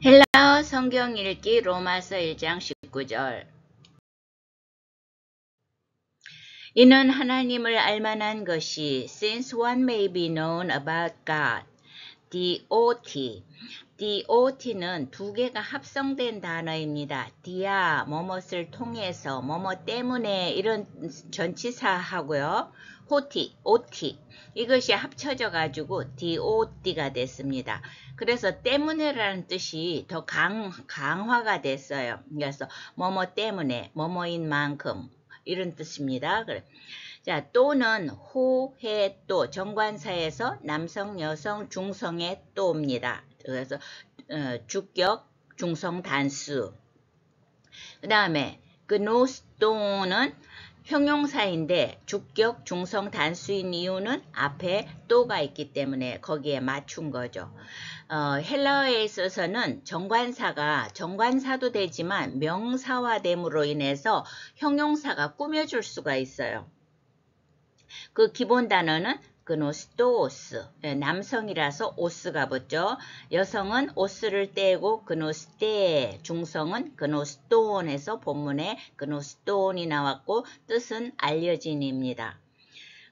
헬라어 성경 읽기 로마서 1장 19절. 이는 하나님을 알만한 것이 since one may be known about God. DOT는 두 개가 합성된 단어입니다. 디아, 뭐뭇을 통해서, 뭐뭐 때문에 이런 전치사 하고요. OT. 이것이 합쳐져 가지고 DOT가 됐습니다. 그래서 때문에라는 뜻이 더 강화가 됐어요. 그래서 뭐뭐 때문에, 뭐뭐인 만큼 이런 뜻입니다. 자, 또는 호해 또 정관사에서 남성, 여성, 중성의 또입니다. 그래서 주격, 중성 단수. 그 다음에 그노스또는 형용사인데 주격, 중성 단수인 이유는 앞에 또가 있기 때문에 거기에 맞춘 거죠. 헬라어에 있어서는 정관사도 되지만 명사화됨으로 인해서 형용사가 꾸며줄 수가 있어요. 그 기본 단어는 그노스토스, 남성이라서 오스가 붙죠. 여성은 오스를 떼고 그노스테, 중성은 그노스톤에서 본문에 그노스톤이 나왔고 뜻은 알려진입니다.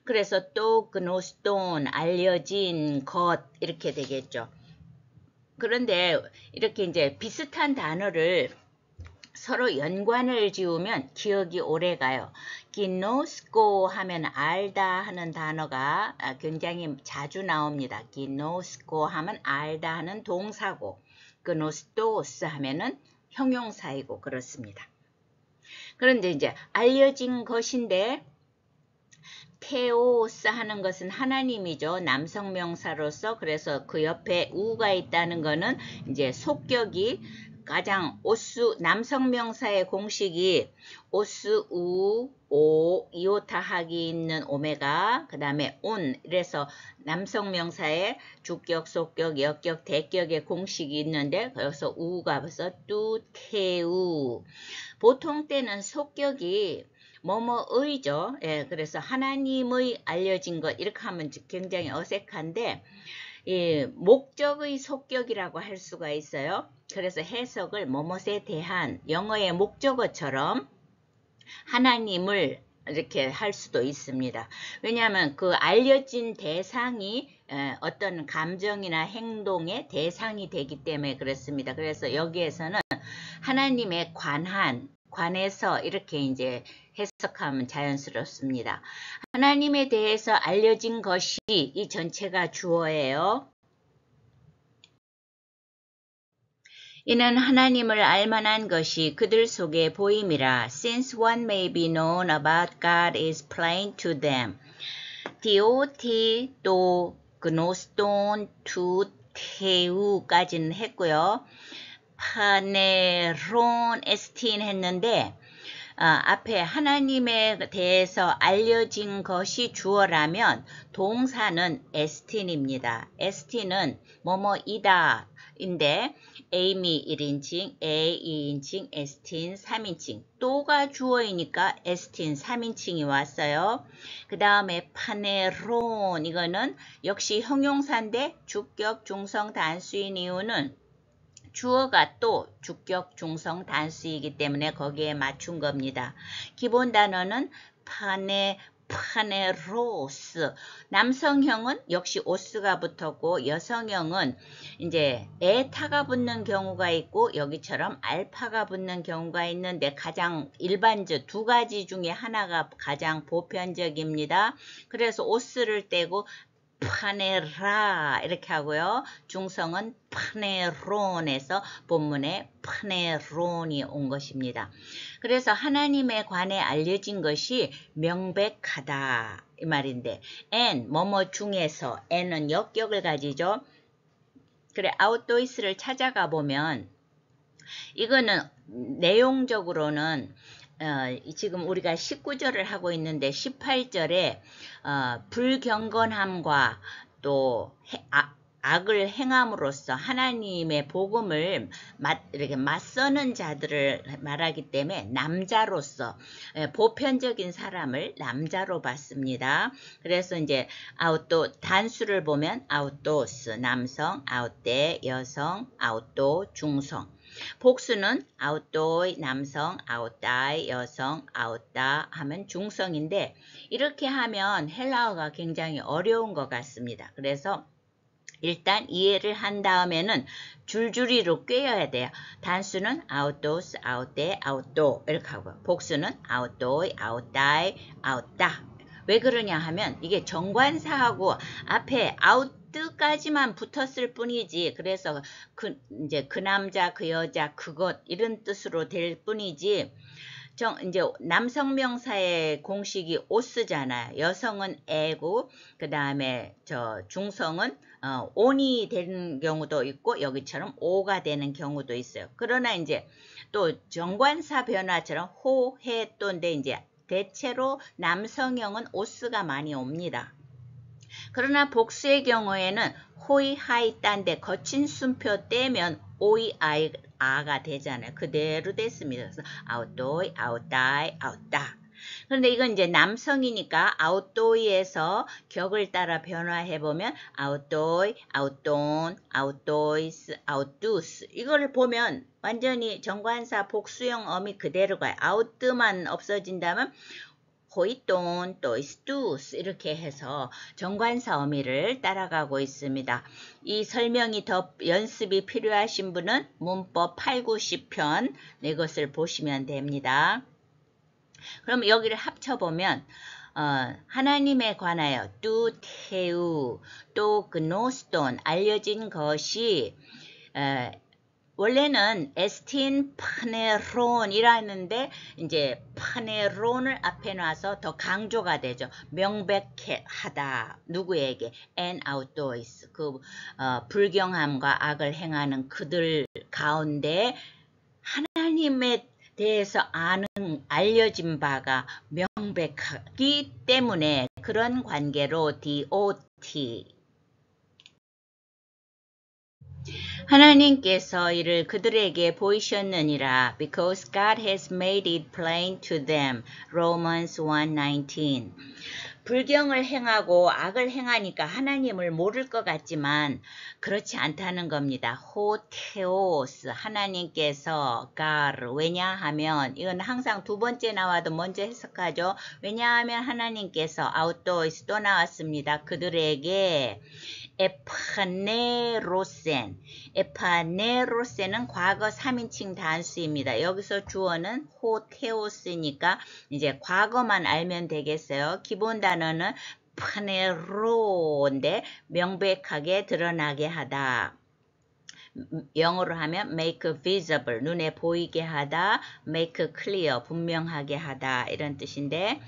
그래서 또 그노스톤, 알려진 것 이렇게 되겠죠. 그런데 이렇게 이제 비슷한 단어를 서로 연관을 지으면 기억이 오래 가요. 기노스코 하면 알다 하는 단어가 굉장히 자주 나옵니다. 기노스코 하면 알다 하는 동사고 그노스토스 하면은 형용사이고 그렇습니다. 그런데 이제 알려진 것인데 테오스 하는 것은 하나님이죠. 남성 명사로서. 그래서 그 옆에 우가 있다는 거는 이제 속격이 가장 남성 명사의 공식이 오스, 우, 오, 이오타 하기 있는 오메가, 그 다음에 온, 이래서 남성 명사의 주격, 속격, 역격, 대격의 공식이 있는데, 그래서 우가 벌써 뚜, 테우. 보통 때는 속격이 뭐뭐의죠. 예, 그래서 하나님의 알려진 것 이렇게 하면 굉장히 어색한데 목적의 속격이라고 할 수가 있어요. 그래서 해석을 뭐뭇에 대한 영어의 목적어처럼 하나님을 이렇게 할 수도 있습니다. 왜냐하면 그 알려진 대상이 어떤 감정이나 행동의 대상이 되기 때문에 그렇습니다. 그래서 여기에서는 하나님에 관해서 이렇게 이제 해석하면 자연스럽습니다. 하나님에 대해서 알려진 것이 이 전체가 주어예요. 이는 하나님을 알만한 것이 그들 속에 보임이라. Since one may be known about God is plain to them. DOT 또 그노스톤 투 테우까지는 했고요. 파네론 에스틴 했는데 앞에 하나님에 대해서 알려진 것이 주어라면 동사는 에스틴입니다. 에스틴은 뭐뭐이다 인데 A미 1인칭, A 2인칭, 에스틴 3인칭. 또가 주어이니까 에스틴 3인칭이 왔어요. 그 다음에 파네론 이거는 역시 형용사인데 주격, 중성, 단수인 이유는 주어가 또 주격, 중성, 단수이기 때문에 거기에 맞춘 겁니다. 기본 단어는 파네로스. 남성형은 역시 오스가 붙었고 여성형은 이제 에타가 붙는 경우가 있고 여기처럼 알파가 붙는 경우가 있는데 가장 일반적 두 가지 중에 하나가 가장 보편적입니다. 그래서 오스를 떼고 파네라 이렇게 하고요. 중성은 파네론에서 본문에 파네론이 온 것입니다. 그래서 하나님에 관해 알려진 것이 명백하다 이 말인데 and 뭐뭐 중에서 and는 역격을 가지죠. 그래 아웃도이스를 찾아가 보면 이거는 내용적으로는 지금 우리가 19절을 하고 있는데 18절에 불경건함과 또 악을 행함으로써 하나님의 복음을 이렇게 맞서는 자들을 말하기 때문에 남자로서 보편적인 사람을 남자로 봤습니다. 그래서 이제 아웃도 단수를 보면 아웃도스 남성, 아웃대 여성, 아웃도 중성. 복수는 아웃도이 남성, 아웃다이 여성, 아웃다 하면 중성인데 이렇게 하면 헬라어가 굉장히 어려운 것 같습니다. 그래서 일단 이해를 한 다음에는 줄줄이로 꿰어야 돼요. 단수는 아웃도스, 아웃대, 아웃도 이렇게 하고 복수는 아웃도이, 아웃다이, 아웃다. 왜 그러냐 하면 이게 정관사하고 앞에 아웃까지만 붙었을 뿐이지 그래서 이제 그 남자, 그 여자, 그것 이런 뜻으로 될 뿐이지 이제 남성 명사의 공식이 오스잖아요. 여성은 에고 그 다음에 중성은 온이 되는 경우도 있고 여기처럼 오가 되는 경우도 있어요. 그러나 이제 또 정관사 변화처럼 호, 해, 또인데 이제 대체로 남성형은 오스가 많이 옵니다. 그러나 복수의 경우에는 호이, 하이, 딴데 거친 순표 떼면 오이, 아이, 아가 되잖아요. 그대로 됐습니다. 그래서 아웃도이, 아웃다이, 아웃다. 그런데 이건 이제 남성이니까 아웃도이에서 격을 따라 변화해보면 아웃도이, 아웃돈, 아웃도이스, 아웃두스 이거를 보면 완전히 정관사 복수형 어미 그대로 가요. 아웃드만 없어진다면 호이돈, 또이스투스 이렇게 해서 정관사 어미를 따라가고 있습니다. 이 설명이 더 연습이 필요하신 분은 문법 8, 90편 이것을 보시면 됩니다. 그럼 여기를 합쳐보면 하나님에 관하여 뚜테우 또 그노스톤 알려진 것이 원래는 에스틴 파네론이라는데 이제 파네론을 앞에 놔서 더 강조가 되죠. 명백하다. 누구에게? and outdoors. 불경함과 악을 행하는 그들 가운데 하나님에 대해서 알려진 바가 명백하기 때문에 그런 관계로 DOT 하나님께서 이를 그들에게 보이셨느니라. Because God has made it plain to them. Romans 1:19. 불경을 행하고 악을 행하니까 하나님을 모를 것 같지만 그렇지 않다는 겁니다. 호테오스 하나님께서 God 왜냐하면 이건 항상 두 번째 나와도 먼저 해석하죠. 왜냐하면 하나님께서 아웃도이스 또 나왔습니다. 그들에게 에파네로센 에파네로센은 과거 3인칭 단수입니다. 여기서 주어는 호테오스니까 이제 과거만 알면 되겠어요. 기본 단어는 파네로인데 명백하게 드러나게 하다. 영어로 하면 make visible 눈에 보이게 하다, make clear 분명하게 하다 이런 뜻인데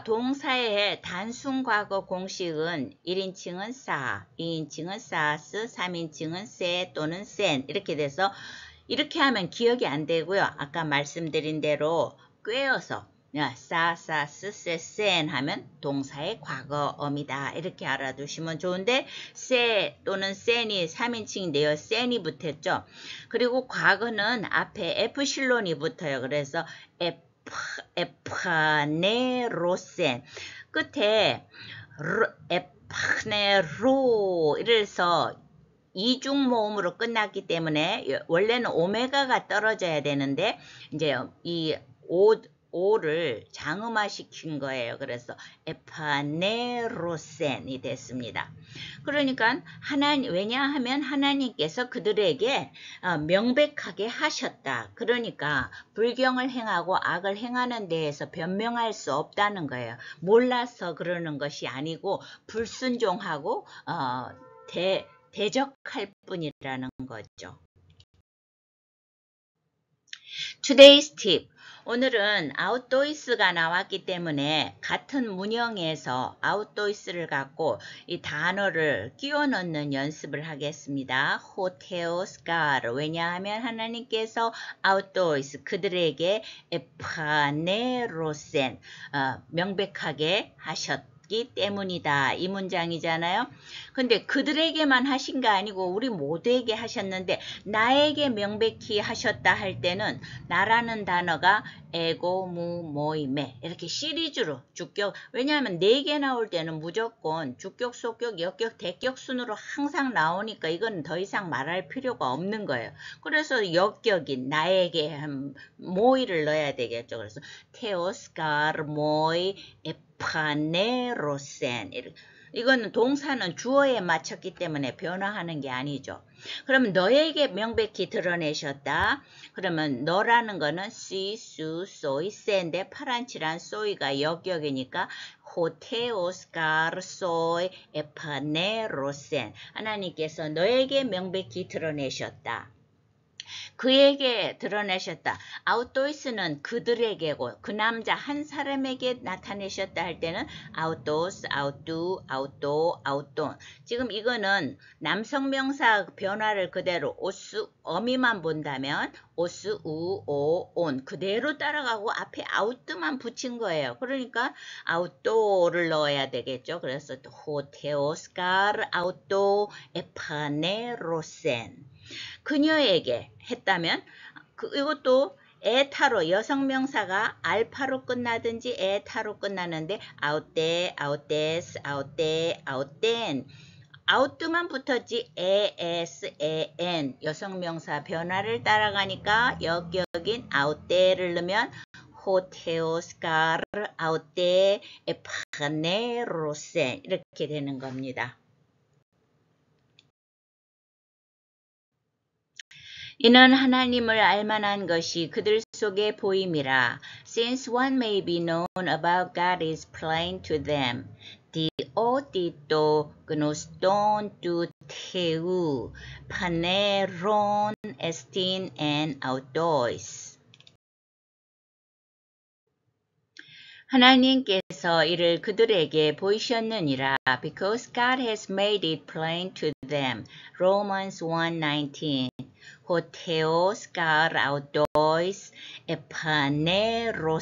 동사의 단순 과거 공식은 1인칭은 싸, 2인칭은 싸스, 3인칭은 세 또는 센 이렇게 돼서 이렇게 하면 기억이 안 되고요. 아까 말씀드린 대로 꿰어서 싸스, 센 하면 동사의 과거어미다. 이렇게 알아두시면 좋은데 세 또는 센이 3인칭인데요. 센이 붙었죠. 그리고 과거는 앞에 에프실론이 붙어요. 그래서 에파네로센 끝에 에파네로 이래서 이중 모음으로 끝났기 때문에 원래는 오메가가 떨어져야 되는데 이제 이 오를 장음화시킨 거예요. 그래서 에파네로센이 됐습니다. 그러니까 왜냐하면 하나님께서 그들에게 명백하게 하셨다. 그러니까 불경을 행하고 악을 행하는 데에서 변명할 수 없다는 거예요. 몰라서 그러는 것이 아니고 불순종하고 대적할 뿐이라는 거죠. Today's tip. 오늘은 아웃도이스가 나왔기 때문에 같은 문형에서 아웃도이스를 갖고 이 단어를 끼워 넣는 연습을 하겠습니다. 호테오스가르 왜냐하면 하나님께서 아웃도이스 그들에게 에파네로센 명백하게 하셨기 때문이다. 이 문장이잖아요. 근데 그들에게만 하신 거 아니고 우리 모두에게 하셨는데 나에게 명백히 하셨다 할 때는 나라는 단어가 에고, 무, 모이, 매 이렇게 시리즈로 주격, 왜냐하면 4개 나올 때는 무조건 주격, 속격, 역격, 대격 순으로 항상 나오니까 이건 더 이상 말할 필요가 없는 거예요. 그래서 역격인 나에게 모이를 넣어야 되겠죠. 그래서 테오스카르 모이 에파네로센 이거는 동사는 주어에 맞췄기 때문에 변화하는 게 아니죠. 그러면 너에게 명백히 드러내셨다. 그러면 너라는 거는 시, 수, 소이, 센데 파란칠한 소이가 역격이니까 호테오스카르 소이 에파네로센 하나님께서 너에게 명백히 드러내셨다. 그에게 드러내셨다. 아우토이스는 그들에게고 그 남자 한 사람에게 나타내셨다 할 때는 아우토스, 아우뚜, 아우토, 아우톤. 지금 이거는 남성명사 변화를 그대로 오스, 어미만 본다면 오스, 우, 오, 온 그대로 따라가고 앞에 아우트만 붙인 거예요. 그러니까 아우토를 넣어야 되겠죠. 그래서 호테오스카르 아우토 에파네로센 그녀에게 했다면 이것도 에타로 여성명사가 알파로 끝나든지 에타로 끝나는데 아웃데, 아웃데스, 아웃데, 아웃덴 아웃만 붙었지 에스, 에엔 여성명사 변화를 따라가니까 역격인 아웃데를 넣으면 호테오스카르 아웃데 에파네로센 이렇게 되는 겁니다. 이는 하나님을 알만한 것이 그들 속에 보임이라. Since what may be known about God is plain to them. 디오티토 그노스톤 두 테우 파네론 에스틴 앤 아우토이스. 하나님께서 이를 그들에게 보이셨느니라. Because God has made it plain to them. Romans 1:19. 호테오스 가라우도이스 에파네로센